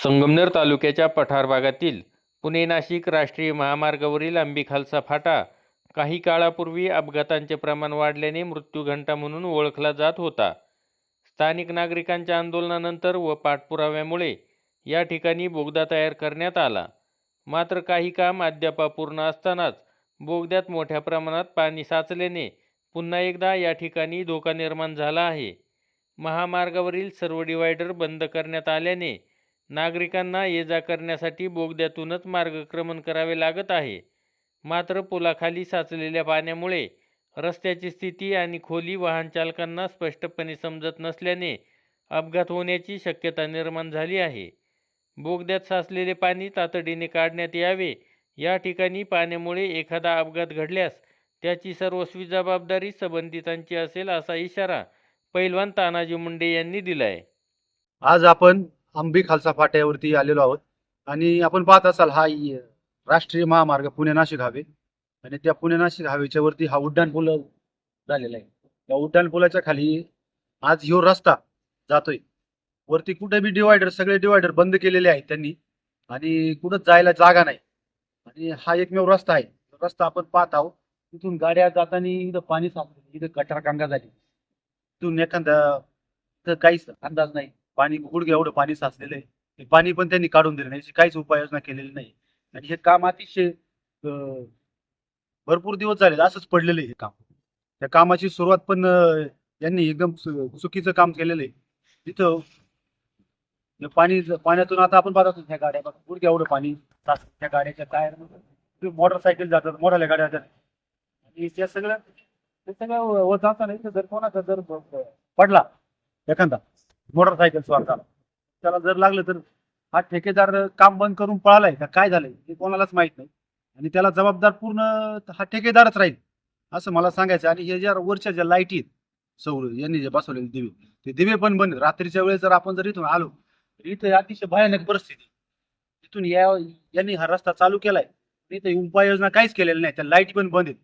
संगमनेर तालुक्याच्या पठार भागातील पुणे-नाशिक राष्ट्रीय महामार्गावरील आंबीखालसा फाटा काही काळापूर्वी अपघातांचे प्रमाण वाढल्याने मृत्यूघंटा म्हणून ओळखला जात होता. स्थानिक नागरिकांच्या आंदोलनानंतर व पाठपुराव्यामुळे या ठिकाणी बोगदा तयार करण्यात आला. मात्र काही काम अद्याप अपूर्ण असतानाच बोगद्यात मोठ्या प्रमाणात पाणी साचल्याने पुन्हा एकदा या ठिकाणी धोका निर्माण झाला आहे. महामार्गावरील सर्व डिव्हायडर बंद करण्यात आल्याने नागरिकांना ये-जा करण्यासाठी बोगद्यातूनच मार्गक्रमण करावे लागत आहे. मात्र पुलाखाली साचलेल्या पाण्यामुळे रस्त्याची स्थिती आणि खोली वाहन चालकांना स्पष्टपणे समजत नसल्याने अपघात होण्याची शक्यता निर्माण झाली आहे. बोगद्यात साचलेले पाणी तातडीने काढण्यात यावे. या ठिकाणी पाण्यामुळे एखादा अपघात घडल्यास त्याची सर्वस्वी जबाबदारी संबंधितांची असेल, असा इशारा पैलवान तानाजी मुंडे यांनी दिलाय. आज आपण आंबी खालसा फाट्यावरती आलेलो आहोत आणि आपण पाहत असाल हा राष्ट्रीय महामार्ग पुणे नाशिक हायवे आणि त्या पुणे नाशिक हायवेच्या वरती हा उड्डाण पूल झालेला आहे. त्या उड्डाण पुलाच्या खाली आज ह्यो रस्ता जातोय. वरती कुठे बी डिवायडर, सगळे डिवायडर बंद केलेले आहेत त्यांनी आणि कुठं जायला जागा नाही आणि हा एकमेव रस्ता आहे. रस्ता आपण पाहत आहोत. तिथून गाड्या जाताना इथं पाणी साचलं, इथं गटारगंगा झाली. तिथून एखादा काहीच अंदाज नाही. पाणी गुडघे एवढं पाणी साचलेलं आहे. ते पाणी पण त्यांनी काढून दिलं नाही, काहीच उपाययोजना केलेली नाही आणि हे काम अतिशय भरपूर दिवस झाले असंच पडलेलं आहे हे काम. त्या कामाची सुरुवात पण यांनी एकदम चुकीचं काम केलेलं आहे. तिथं पाण्यातून आता आपण पाहतो ह्या गाड्या बघा, गुडघे एवढं पाणी साचलं. त्या गाड्याच्या टायर मोटरसायकल जातात, मोठ्या गाड्या जातात आणि ते सगळं जाता नाही. जर कोणाचा जर पडला एखादा मोटरसायकल स्वार झाला, त्याला जर लागलं तर हा ठेकेदार काम बंद करून पळालाय का काय झालंय हे कोणालाच माहित नाही आणि त्याला जबाबदार पूर्ण हा ठेकेदारच राहील असं मला सांगायचं. आणि हे ज्या वरच्या ज्या लाईटी आहेत, सौर यांनी जे बसवलेले दिवे, ते दिवे पण बंद. रात्रीच्या वेळेस जर आपण जर इथून आलो तर इथे अतिशय भयानक परिस्थिती. इथून यांनी हा रस्ता चालू केलाय, इथे उपाययोजना काहीच केलेली नाही. त्या लाईट पण बंद आहेत.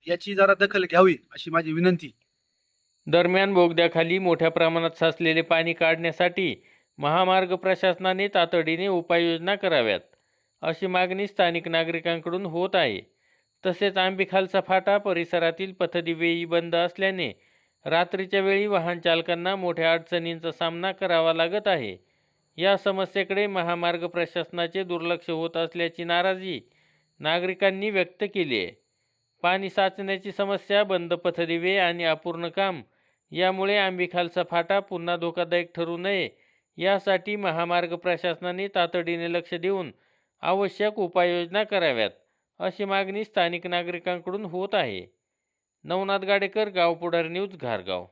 याची जरा दखल घ्यावी अशी माझी विनंती. दरम्यान बोगद्याखाली मोठ्या प्रमाणात साचलेले पाणी काढण्यासाठी महामार्ग प्रशासनाने तातडीने उपाययोजना कराव्यात, अशी मागणी स्थानिक नागरिकांकडून होत आहे. तसेच आंबीखालसा फाटा परिसरातील पथदिवेही बंद असल्याने रात्रीच्या वेळी वाहन चालकांना मोठ्या अडचणींचा सामना करावा लागत आहे. या समस्येकडे महामार्ग प्रशासनाचे दुर्लक्ष होत असल्याची नाराजी नागरिकांनी व्यक्त केली आहे. पाणी साचण्याची समस्या, बंद पथदिवे आणि अपूर्ण काम यामुळे आंबीखालसा फाटा पुन्हा धोकादायक ठरू नये, यासाठी महामार्ग प्रशासनाने तातडीने लक्ष देऊन आवश्यक उपाययोजना कराव्यात, अशी मागणी स्थानिक नागरिकांकडून होत आहे. नवनाथ गाडेकर, गाव पुढारी न्यूज, घारगाव.